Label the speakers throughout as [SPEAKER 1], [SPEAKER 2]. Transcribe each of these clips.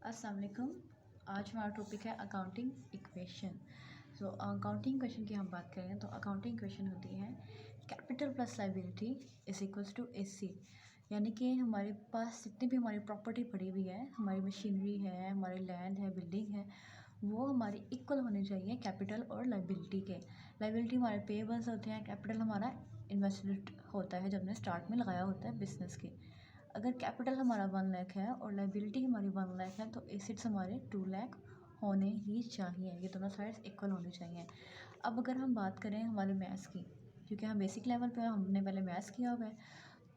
[SPEAKER 1] अस्सलाम वालेकुम। आज हमारा टॉपिक है अकाउंटिंग इक्वेशन। अकाउंटिंग इक्वेशन की हम बात करें तो अकाउंटिंग इक्वेशन होती है capital plus liability is equals to asset. यानी कि हमारे पास जितनी भी हमारी प्रॉपर्टी पड़ी हुई है, हमारी मशीनरी है, हमारी लैंड है, बिल्डिंग है, वो हमारी इक्वल होनी चाहिए कैपिटल और लायबिलिटी के। लायबिलिटी हमारे पेबल्स होते हैं, कैपिटल हमारा इन्वेस्टमेंट होता है जब हमने स्टार्ट में लगाया होता है बिजनेस के। अगर कैपिटल हमारा 1 लाख है और लाइबिलिटी हमारी 1 लाख है तो एसेट्स हमारे 2 लाख होने ही चाहिए। ये दोनों साइड्स इक्वल होनी चाहिए। अब अगर हम बात करें हमारे मैथ्स की, क्योंकि हम बेसिक लेवल पे हमने पहले मैथ्स किया हुआ है,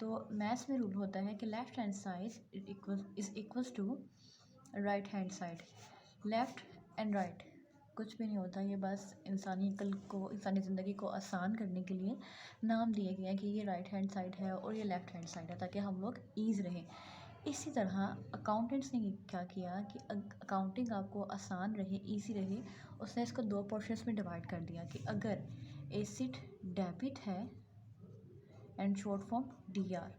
[SPEAKER 1] तो मैथ्स में रूल होता है कि left hand side is equals to right hand side. Left and right कुछ भी नहीं होता, ये बस इंसानी अक्ल को, इंसानी ज़िंदगी को आसान करने के लिए नाम दिए गए हैं कि ये राइट हैंड साइड है और ये लेफ़्ट हैंड साइड है, ताकि हम लोग ईज़ रहें। इसी तरह अकाउंटेंट्स ने क्या किया कि अकाउंटिंग आपको आसान रहे, ईजी रहे, उसने इसको 2 पोर्शंस में डिवाइड कर दिया कि अगर एसेट डेबिट है एंड शॉर्ट फॉर्म डीआर,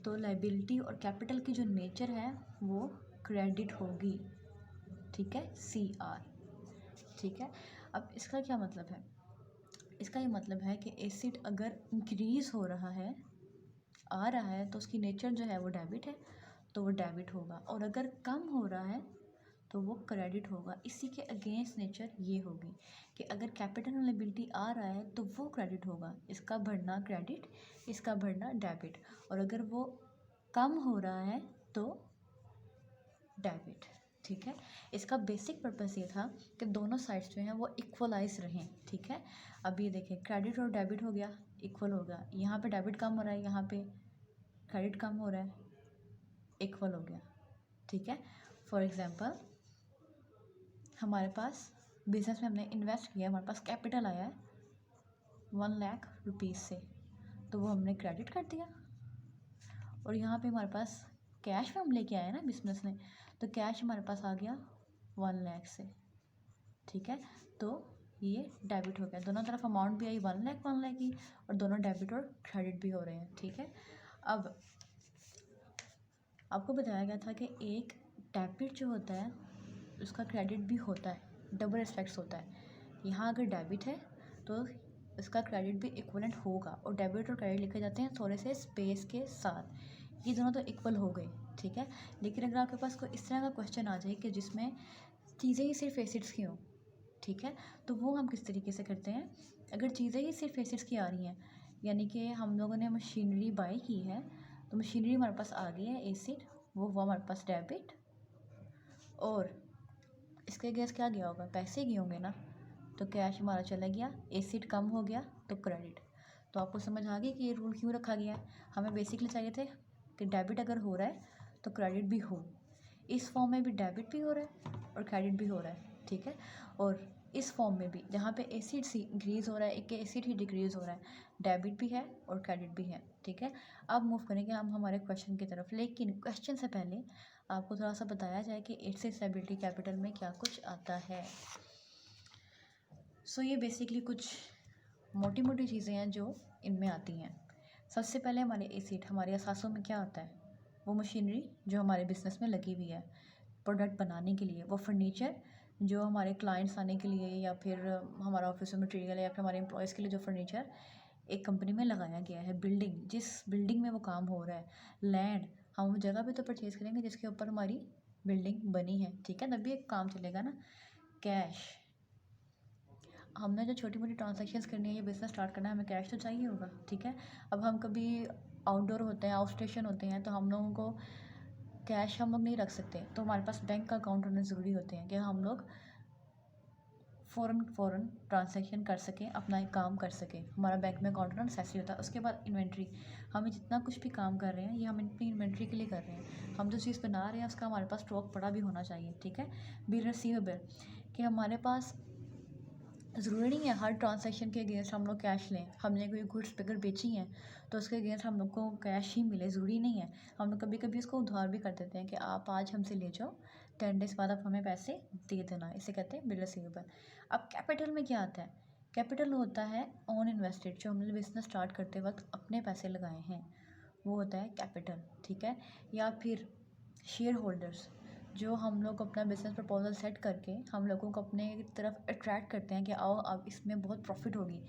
[SPEAKER 1] तो लाइबिलिटी और कैपिटल की जो नेचर है वो क्रेडिट होगी। ठीक है, CR। ठीक है, अब इसका क्या मतलब है? इसका ये मतलब है कि एसेट अगर इंक्रीज़ हो रहा है, आ रहा है, तो उसकी नेचर जो है वो डेबिट है, तो वो डेबिट होगा, और अगर कम हो रहा है तो वो क्रेडिट होगा। इसी के अगेंस्ट नेचर ये होगी कि अगर कैपिटल और लायबिलिटी आ रहा है तो वो क्रेडिट होगा, इसका बढ़ना क्रेडिट, इसका बढ़ना डेबिट, और अगर वो कम हो रहा है तो डेबिट। ठीक है, इसका बेसिक पर्पस ये था कि दोनों साइड्स जो हैं वो इक्वलाइज रहें। ठीक है, अब ये देखें, क्रेडिट और डेबिट हो गया, इक्वल हो गया, यहाँ पे डेबिट कम हो रहा है, यहाँ पे क्रेडिट कम हो रहा है, इक्वल हो गया। ठीक है, फॉर एग्जांपल हमारे पास बिजनेस में हमने इन्वेस्ट किया, हमारे पास कैपिटल आया है 1 लाख रुपीज़ से, तो वो हमने क्रेडिट कर दिया, और यहाँ पे हमारे पास कैश में हम लेके आए ना बिजनेस में, तो कैश हमारे पास आ गया 1 लाख से। ठीक है, तो ये डेबिट हो गया, दोनों तरफ अमाउंट भी आई 1 लाख की, और दोनों डेबिट और क्रेडिट भी हो रहे हैं। ठीक है, अब आपको बताया गया था कि एक डेबिट जो होता है उसका क्रेडिट भी होता है, डबल एस्पेक्ट्स होता है। यहाँ अगर डेबिट है तो इसका क्रेडिट भी इक्वलेंट होगा, और डेबिट और क्रेडिट लिखे जाते हैं थोड़े से स्पेस के साथ। ये दोनों तो इक्वल हो गए। ठीक है, लेकिन अगर आपके पास कोई इस तरह का क्वेश्चन आ जाए कि जिसमें चीज़ें ही सिर्फ एसिड्स की हों, ठीक है, तो वो हम किस तरीके से करते हैं? अगर चीज़ें ही सिर्फ एसिड्स की आ रही हैं, यानी कि हम लोगों ने मशीनरी बाई की है, तो मशीनरी हमारे पास आ गई है एसिड, वो हुआ हमारे पास डेबिट, और इसके अगेंस्ट क्या गया होगा? पैसे गए होंगे ना, तो कैश हमारा चला गया, एसिड कम हो गया तो क्रेडिट। तो आपको समझ आ गई कि ये रूल क्यों रखा गया है? हमें बेसिकली चाहिए थे कि डेबिट अगर हो रहा है तो क्रेडिट भी हो। इस फॉर्म में भी डेबिट भी हो रहा है और क्रेडिट भी हो रहा है। ठीक है, और इस फॉर्म में भी जहाँ पे एसिड सी इंक्रीज़ हो रहा है, एक एसिड ही डिक्रीज़ हो रहा है, डेबिट भी है और क्रेडिट भी है। ठीक है, अब मूव करेंगे हम हमारे क्वेश्चन की तरफ, लेकिन क्वेश्चन से पहले आपको थोड़ा सा बताया जाए कि एसेट लायबिलिटी कैपिटल में क्या कुछ आता है। ये बेसिकली कुछ मोटी मोटी चीज़ें हैं जो इनमें आती हैं। सबसे पहले हमारे एसेट, हमारे असासों में क्या आता है? वो मशीनरी जो हमारे बिज़नेस में लगी हुई है प्रोडक्ट बनाने के लिए, वो फर्नीचर जो हमारे क्लाइंट्स आने के लिए, या फिर हमारा ऑफिस में मटेरियल, या फिर हमारे एम्प्लॉयज़ के लिए जो फर्नीचर एक कंपनी में लगाया गया है। बिल्डिंग, जिस बिल्डिंग में वो काम हो रहा है। लैंड, हम वो जगह भी तो परचेज़ करेंगे जिसके ऊपर हमारी बिल्डिंग बनी है। ठीक है, तभी एक काम चलेगा ना। कैश, हमने जो छोटी मोटी ट्रांजैक्शंस करनी है, ये बिज़नेस स्टार्ट करना है, हमें कैश तो चाहिए होगा। ठीक है, अब हम कभी आउटडोर होते हैं, आउट स्टेशन होते हैं, तो हम लोगों को कैश हम लोग नहीं रख सकते, तो हमारे पास बैंक का अकाउंट होने ज़रूरी होते हैं कि हम लोग फ़ौरन ट्रांजैक्शन कर सकें, अपना एक काम कर सकें। हमारा बैंक में अकाउंट होना नेसेसरी होता है। उसके बाद इन्वेंट्री, हमें जितना कुछ भी काम कर रहे हैं ये हम अपनी इन्वेंट्री के लिए कर रहे हैं, हम जो चीज़ बना रहे हैं उसका हमारे पास स्टॉक पड़ा भी होना चाहिए। ठीक है, बी रिसीवेबल, कि हमारे पास ज़रूरी नहीं है हर ट्रांजैक्शन के अगेंस्ट हम लोग कैश लें। हमने कोई गुड्स अगर बेची हैं तो उसके अगेंस्ट हम लोग को कैश ही मिले, ज़रूरी नहीं है। हम लोग कभी कभी उसको उधार भी कर देते हैं कि आप आज हमसे ले जाओ, 10 डेज़ बाद आप हमें पैसे दे देना, इसे कहते हैं बिल रिसीवेबल। अब कैपिटल में क्या आता है? कैपिटल होता है ऑन इन्वेस्टेड, जो हमने बिज़नेस स्टार्ट करते वक्त अपने पैसे लगाए हैं, वो होता है कैपिटल। ठीक है, या फिर शेयर होल्डर्स, जो हम लोग अपना बिजनेस प्रपोजल सेट करके हम लोगों को अपने तरफ अट्रैक्ट करते हैं कि आओ अब इसमें बहुत प्रॉफिट होगी,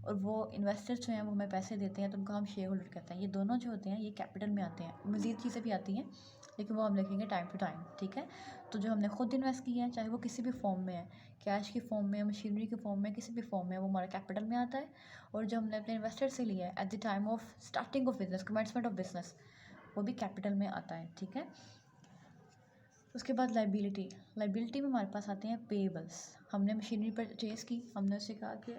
[SPEAKER 1] और वो इन्वेस्टर्स जो हैं वो हमें पैसे देते हैं, तो उनको हम शेयर होल्डर कहते हैं। ये दोनों जो होते हैं ये कैपिटल में आते हैं। मज़ीद चीज़ें भी आती हैं लेकिन वो हम लिखेंगे टाइम टू टाइम, ठीक है। तो जो हमने खुद इन्वेस्ट किया है, चाहे वो किसी भी फॉर्म में है, कैश की फॉर्म में, मशीनरी के फॉर्म में, किसी भी फॉर्म में, वो हमारा कैपिटल में आता है। और जो हमने अपने इन्वेस्टर से लिया है at the time of starting of business, commencement of business, वो भी कैपिटल में आता है, ठीक है। उसके बाद लाइबिलिटी में हमारे पास आते हैं पेबल्स। हमने मशीनरी परचेज की, हमने उससे कहा कि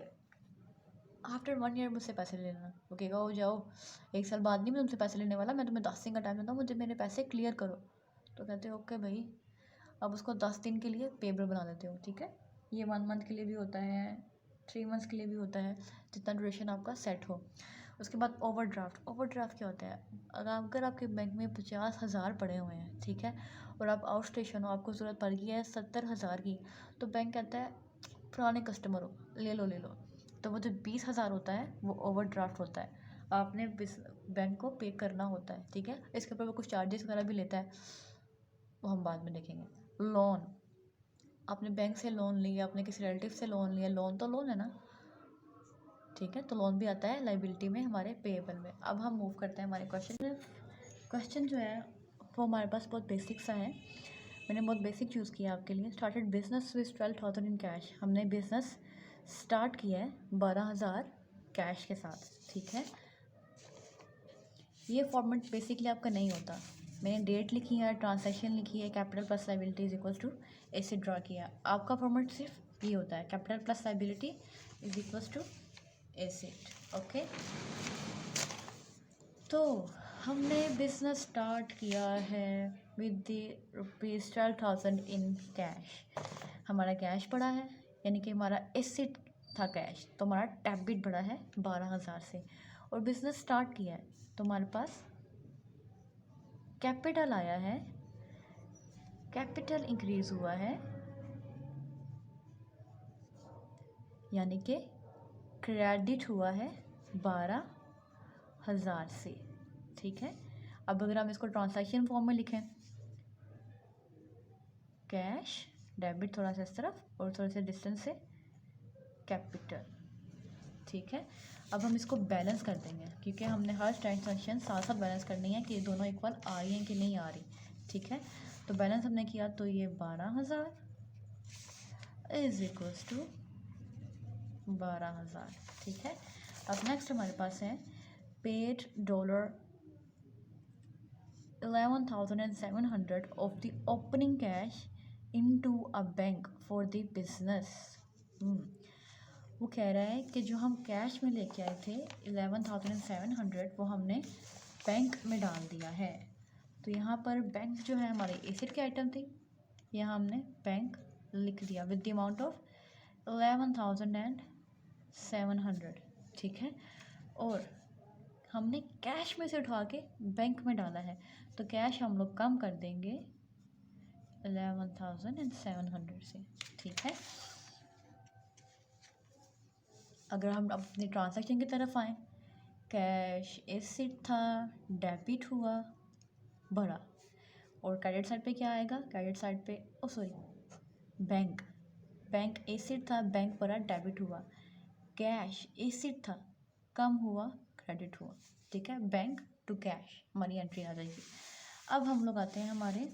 [SPEAKER 1] आफ्टर 1 ईयर मुझसे पैसे ले लेना। वो कहेगा हो जाओ, 1 साल बाद नहीं मैं तुमसे पैसे लेने वाला, मैं तुम्हें 10 दिन का टाइम देता हूँ, मुझे मेरे पैसे क्लियर करो। तो कहते हो ओके भाई, अब उसको 10 दिन के लिए पेबल बना देते हो, ठीक है। ये 1 मंथ के लिए भी होता है, 3 मंथ्स के लिए भी होता है, जितना ड्यूरेशन आपका सेट हो। उसके बाद ओवरड्राफ्ट क्या होता है? अगर आपके बैंक में 50,000 पड़े हुए हैं, ठीक है, और आप आउट स्टेशन हो, आपको ज़रूरत पड़ गई है 70,000 की, तो बैंक कहता है पुराने कस्टमर हो, ले लो। तो वो जो 20,000 होता है वो ओवरड्राफ्ट होता है, आपने बैंक को पे करना होता है, ठीक है। इसके ऊपर वो कुछ चार्जेस वगैरह भी लेता है, वो हम बाद में देखेंगे। लोन, आपने बैंक से लोन लिया, आपने किसी रिलेटिव से लोन लिया, लोन तो लोन है ना, ठीक है। तो लोन भी आता है लाइबिलिटी में, हमारे पेएबल में। अब हम मूव करते हैं हमारे क्वेश्चन जो है वो हमारे पास बहुत बेसिक सा है। मैंने बहुत बेसिक चूज़ किया आपके लिए। Started business with 12,000 in cash. हमने बिज़नेस स्टार्ट किया है 12,000 कैश के साथ, ठीक है। ये फॉर्मेट बेसिकली आपका नहीं होता। मैंने डेट लिखी है, ट्रांसैक्शन लिखी है, capital plus liability is equals to asset draw किया। आपका फॉर्मेट सिर्फ ये होता है, capital plus liability is equals to asset, okay. तो हमने बिजनेस स्टार्ट किया है with the rupees 12,000 in cash. हमारा कैश पड़ा है, यानी कि हमारा एसेट था कैश, तो हमारा डेबिट बढ़ा है 12,000 से। और बिजनेस स्टार्ट किया है तो हमारे पास कैपिटल आया है, कैपिटल इंक्रीज हुआ है, यानी कि क्रेडिट हुआ है 12,000 से, ठीक है। अब अगर हम इसको ट्रांजैक्शन फॉर्म में लिखें, कैश डेबिट थोड़ा सा इस तरफ और थोड़े से डिस्टेंस से कैपिटल, ठीक है। अब हम इसको बैलेंस कर देंगे, क्योंकि हमने हर ट्रांजैक्शन साथ साथ बैलेंस करनी है कि दोनों इक्वल आ रही हैं कि नहीं आ रही, ठीक है। तो बैलेंस हमने किया, तो ये 12,000 इज इक्वल्स टू 12,000, ठीक है। अब नेक्स्ट हमारे पास है paid $11,700 of the opening cash into a bank for the business. वो कह रहा है कि जो हम कैश में लेके आए थे 11,700, वो हमने बैंक में डाल दिया है। तो यहाँ पर बैंक जो है हमारी एसेट की आइटम थी, यहाँ हमने बैंक लिख दिया विद द अमाउंट ऑफ 11,700, ठीक है। और हमने कैश में से उठा के बैंक में डाला है, तो कैश हम लोग कम कर देंगे 11,700 से, ठीक है। अगर हम अपने ट्रांजैक्शन की तरफ आएँ, कैश एसेट था, डेबिट हुआ, बढ़ा। और क्रेडिट साइड पे क्या आएगा? क्रेडिट साइड पे बैंक एसेट था, बैंक बढ़ा, डेबिट हुआ। कैश एसेट था, कम हुआ, क्रेडिट हुआ, ठीक है। बैंक टू कैश हमारी एंट्री आ जाएगी। अब हम लोग आते हैं हमारे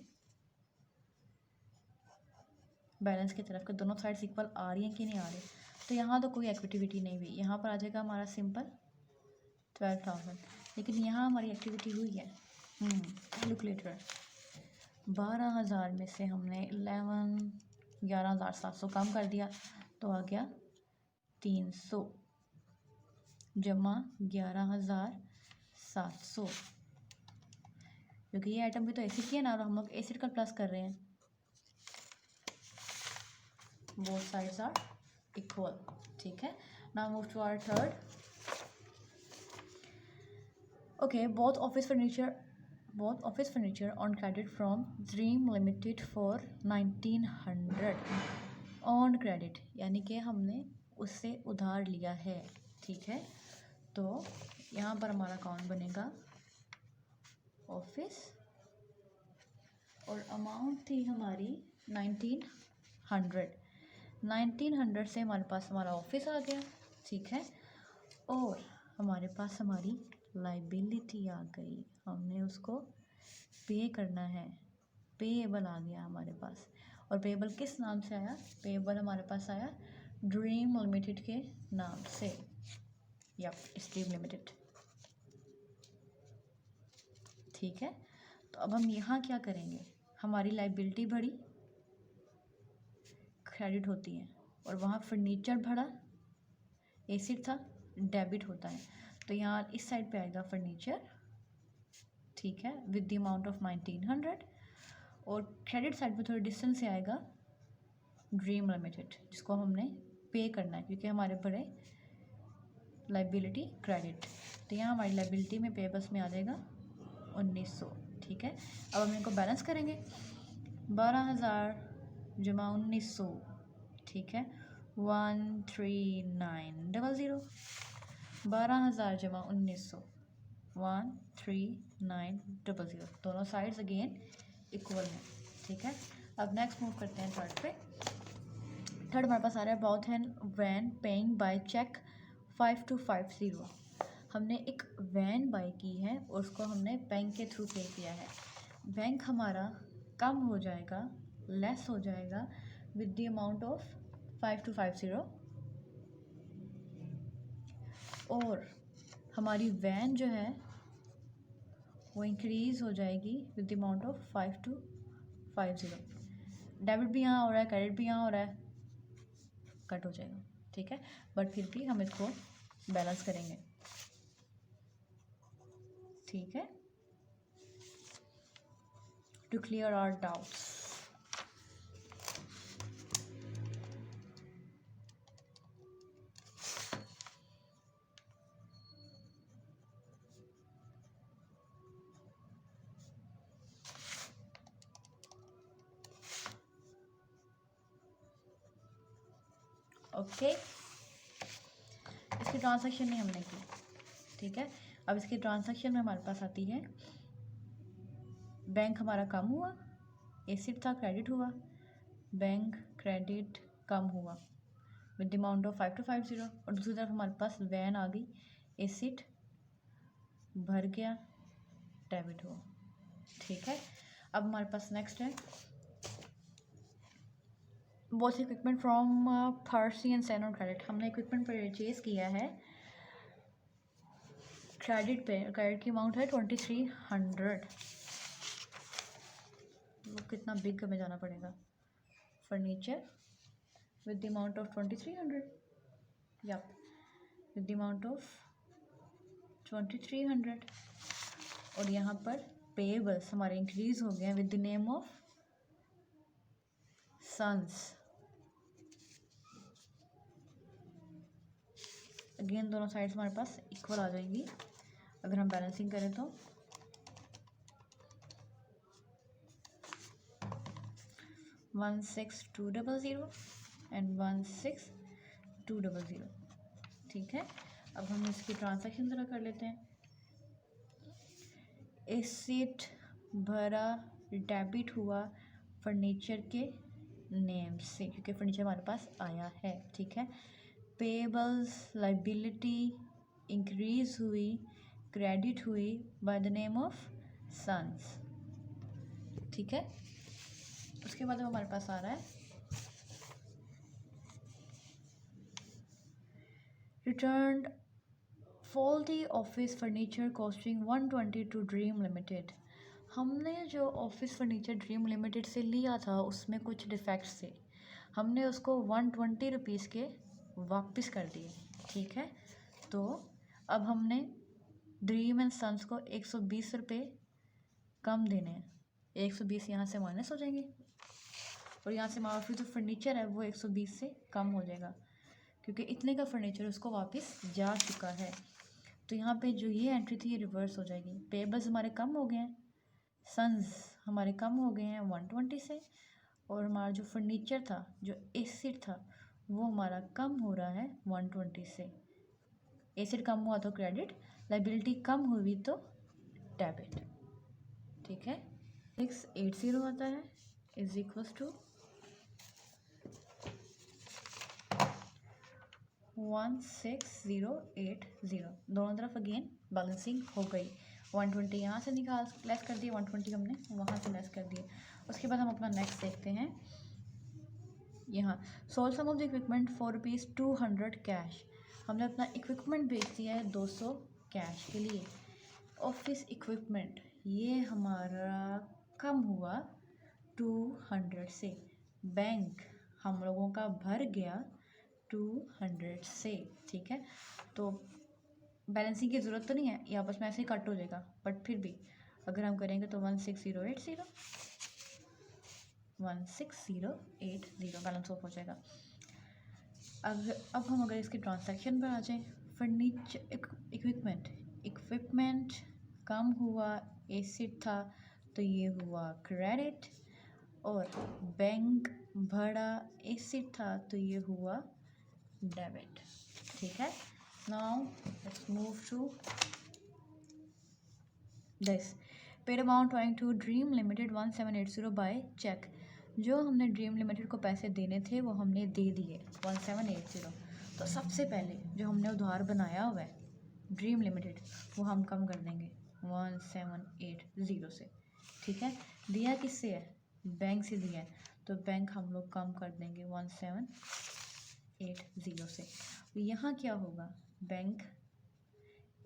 [SPEAKER 1] बैलेंस की तरफ, के दोनों साइड्स इक्वल आ रही हैं कि नहीं आ रही। तो यहाँ तो कोई एक्टिविटी नहीं हुई, यहाँ पर आ जाएगा हमारा सिंपल 12,000। लेकिन यहाँ हमारी एक्टिविटी हुई है। कैलकुलेटर 12,000 में से हमने 11,700 कम कर दिया, तो आ गया 300 जमा 11,700, क्योंकि ये आइटम भी तो एसिड की है ना, और हम लोग एसिड का प्लस कर रहे हैं। बोथ साइड्स आर इक्वल, ठीक है। Now move to our third. Okay, both office furniture on credit from Dream Limited for 1,900 on credit, यानी कि हमने उससे उधार लिया है, ठीक है। तो यहाँ पर हमारा अकाउंट बनेगा ऑफिस और अमाउंट थी हमारी 1900। 1900 से हमारे पास हमारा ऑफिस आ गया, ठीक है। और हमारे पास हमारी लाइबिलिटी आ गई, हमने उसको पे करना है, पेएबल आ गया हमारे पास। और पेएबल किस नाम से आया? पेएबल हमारे पास आया ड्रीम लिमिटेड के नाम से, या ड्रीम लिमिटेड, ठीक है। तो अब हम यहाँ क्या करेंगे, हमारी लाइबिलिटी बढ़ी, क्रेडिट होती है, और वहाँ फर्नीचर बढ़ा, एसिड था, डेबिट होता है। तो यहाँ इस साइड पे आएगा फर्नीचर, ठीक है, विद द अमाउंट ऑफ 1900। और क्रेडिट साइड पे थोड़ी डिस्टेंस से आएगा ड्रीम लिमिटेड, जिसको हमने पे करना है क्योंकि हमारे बड़े लाइबिलिटी क्रेडिट। तो यहाँ हमारी लाइबिलिटी में पेबल्स में आ जाएगा 1900, ठीक है। अब हम इनको बैलेंस करेंगे, 12,000 जमा 1900, ठीक है, 13900। 12,000 जमा 1900, 13900, दोनों साइड्स अगेन इक्वल हैं, ठीक है। अब नेक्स्ट मूव करते हैं थर्ड पे। थर्ड हमारे पास आ रहा है both and van paying by cheque 5250। हमने एक वैन बाय की है और उसको हमने बैंक के थ्रू पे किया है। बैंक हमारा कम हो जाएगा, लेस हो जाएगा विद द अमाउंट ऑफ 5250, और हमारी वैन जो है वो इंक्रीज़ हो जाएगी with the amount of 5250। Debit भी यहाँ हो रहा है, क्रेडिट भी यहाँ हो रहा है, कट हो जाएगा, ठीक है। बट फिर भी हम इसको बैलेंस करेंगे, ठीक है, to clear our doubts. Okay, इसकी ट्रांजैक्शन नहीं हमने की, ठीक है। अब इसकी ट्रांजैक्शन में हमारे पास आती है, बैंक हमारा कम हुआ, एसिड था क्रेडिट हुआ, बैंक क्रेडिट कम हुआ विद द अमाउंट ऑफ 5250। और दूसरी तरफ हमारे पास वैन आ गई, एसिड भर गया, डेबिट हुआ, ठीक है। अब हमारे पास नेक्स्ट है both equipment from pursed and Sen on credit. हमने इक्विपमेंट परचेज किया है क्रेडिट पे, क्रेडिट की अमाउंट है 2300। वो कितना बिग हमें जाना पड़ेगा, furniture with the amount of 2300, या विद द अमाउंट ऑफ 2300। और यहाँ पर पेएबल्स हमारे इंक्रीज हो गए हैं with the name of sons. Again दोनों साइड्स हमारे पास इक्वल आ जाएंगी अगर हम बैलेंसिंग करें तो। 16200 एंड 16200, ठीक है। अब हम इसकी ट्रांजैक्शन ज़रा कर लेते हैं। एसेट भरा, डेबिट हुआ फर्नीचर के नेम से क्योंकि फर्नीचर हमारे पास आया है, ठीक है। पेएबल्स लाइबिलिटी इंक्रीज हुई, क्रेडिट हुई by the name of sons, ठीक है। उसके बाद हमारे पास आ रहा है return faulty office furniture costing 120 to Dream Limited. हमने जो ऑफिस फर्नीचर ड्रीम लिमिटेड से लिया था उसमें कुछ डिफेक्ट्स थे, हमने उसको 120 रुपीज़ के वापस कर दिए, ठीक है। तो अब हमने ड्रीम एंड सन्स को 120 रुपये कम देने हैं, 120 यहाँ से माइनस हो जाएंगे और यहाँ से हमारा फिर जो फर्नीचर है वो 120 से कम हो जाएगा क्योंकि इतने का फर्नीचर उसको वापस जा चुका है। तो यहाँ पे जो ये एंट्री थी ये रिवर्स हो जाएगी। पेएबल्स हमारे कम हो गए हैं, सन्स हमारे कम हो गए हैं 120 से, और हमारा जो फर्नीचर था, जो एसिड था, वो हमारा कम हो रहा है 120 से। एसिड कम हुआ तो क्रेडिट, लाइबिलिटी कम हुई तो डेबिट, ठीक है। 680 आता है इज इक्वल्स टू 1680। दोनों तरफ अगेन बैलेंसिंग हो गई। 120 यहाँ से निकाल लेस कर दिए, 120 हमने वहाँ से लेस कर दिए। उसके बाद हम अपना नेक्स्ट देखते हैं। यहाँ sold some of the equipment for ₹200 cash. हमने अपना इक्विपमेंट बेच दिया है 200 कैश के लिए। ऑफिस इक्विपमेंट ये हमारा कम हुआ 200 से। बैंक हम लोगों का भर गया 200 से। ठीक है, तो बैलेंसिंग की ज़रूरत तो नहीं है, ये आपस में ऐसे ही कट हो जाएगा, बट फिर भी अगर हम करेंगे तो 16080 बैलेंस ऑफ हो जाएगा। अब हम अगर इसके ट्रांजैक्शन पर आ जाएं, फर्नीचर इक्विपमेंट कम हुआ, एसिड था तो ये हुआ क्रेडिट, और बैंक भरा एसिड था तो ये हुआ डेबिट। ठीक है, now let's move to this paid amount going to Dream Limited 1780 by cheque. जो हमने ड्रीम लिमिटेड को पैसे देने थे वो हमने दे दिए 1780। तो सबसे पहले जो हमने उधार बनाया हुआ है ड्रीम लिमिटेड वो हम कम कर देंगे 1780 से। ठीक है, दिया किससे है? बैंक से दिया है, तो बैंक हम लोग कम कर देंगे 1780 से। तो यहाँ क्या होगा? बैंक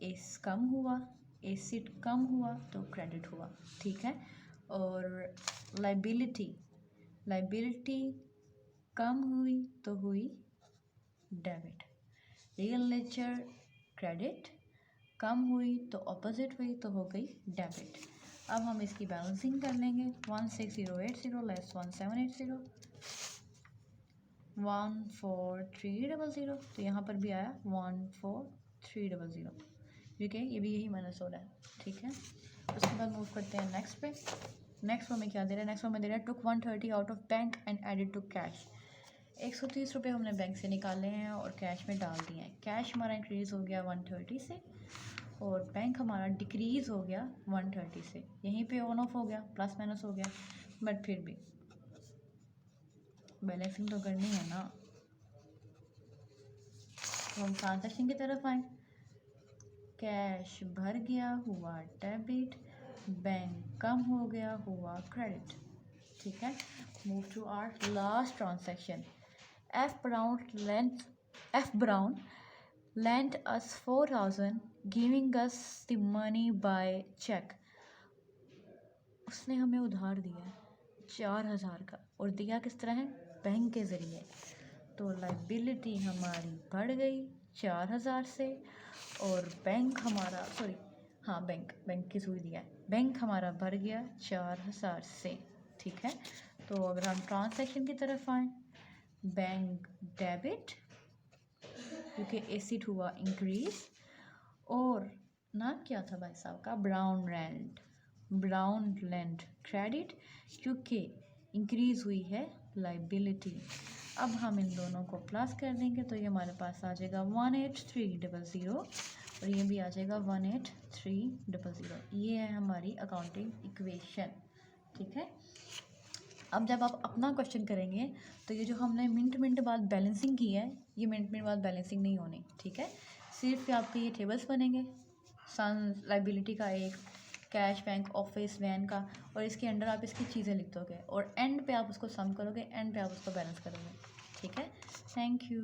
[SPEAKER 1] एस कम हुआ, एसिड कम हुआ तो क्रेडिट हुआ। ठीक है, और लाइबिलिटी कम हुई तो हुई डेबिट। रियल नेचर क्रेडिट, कम हुई तो ऑपोजिट हुई तो हो गई डेबिट। अब हम इसकी बैलेंसिंग कर लेंगे। 16080 लेस 1780 14300, तो यहाँ पर भी आया 14300। ठीक है, ये भी यही माइनस हो रहा है। ठीक है, उसके बाद मूव करते हैं नेक्स्ट पे। नेक्स्ट में क्या दे रहा है? नेक्स्ट में दे रहा है took 130 out of bank and added to cash. 130 रुपये हमने बैंक से निकाले हैं और कैश में डाल दिए हैं। कैश हमारा इंक्रीज़ हो गया 130 से और बैंक हमारा डिक्रीज़ हो गया 130 से। यहीं पे ऑन ऑफ हो गया, प्लस माइनस हो गया, बट फिर भी बैलेंसिंग तो करनी है ना। तो हम ट्रांजैक्शन की तरफ आए। कैश भर गया हुआ डेबिट, बैंक कम हो गया हुआ क्रेडिट। ठीक है, move to our last transaction. F Brown lent us 4000 giving us the money by check। उसने हमें उधार दिया है 4000 का और दिया किस तरह है? बैंक के ज़रिए। तो लाइबिलिटी हमारी बढ़ गई 4000 से और बैंक हमारा बैंक की सुई दिया है, बैंक हमारा बढ़ गया 4000 से। ठीक है, तो अगर हम ट्रांजैक्शन की तरफ आएँ, बैंक डेबिट क्योंकि एसिड हुआ इंक्रीज, और नाम क्या था भाई साहब का? ब्राउन लैंड क्रेडिट क्योंकि इंक्रीज हुई है लाइबिलिटी। अब हम इन दोनों को प्लस कर देंगे तो ये हमारे पास आ जाएगा 18300 और ये भी आ जाएगा 18300। ये है हमारी अकाउंटिंग इक्वेशन। ठीक है, अब जब आप अपना क्वेश्चन करेंगे तो ये जो हमने मिनट बाद बैलेंसिंग की है, ये मिनट बाद बैलेंसिंग नहीं होनी। ठीक है, सिर्फ आपके ये टेबल्स बनेंगे, सन लाइबिलिटी का एक, कैश बैंक ऑफिस वैन का, और इसके अंडर आप इसकी चीज़ें लिख दोगे और एंड पे आप उसको सम करोगे, एंड पे आप उसको बैलेंस करोगे। ठीक है, थैंक यू।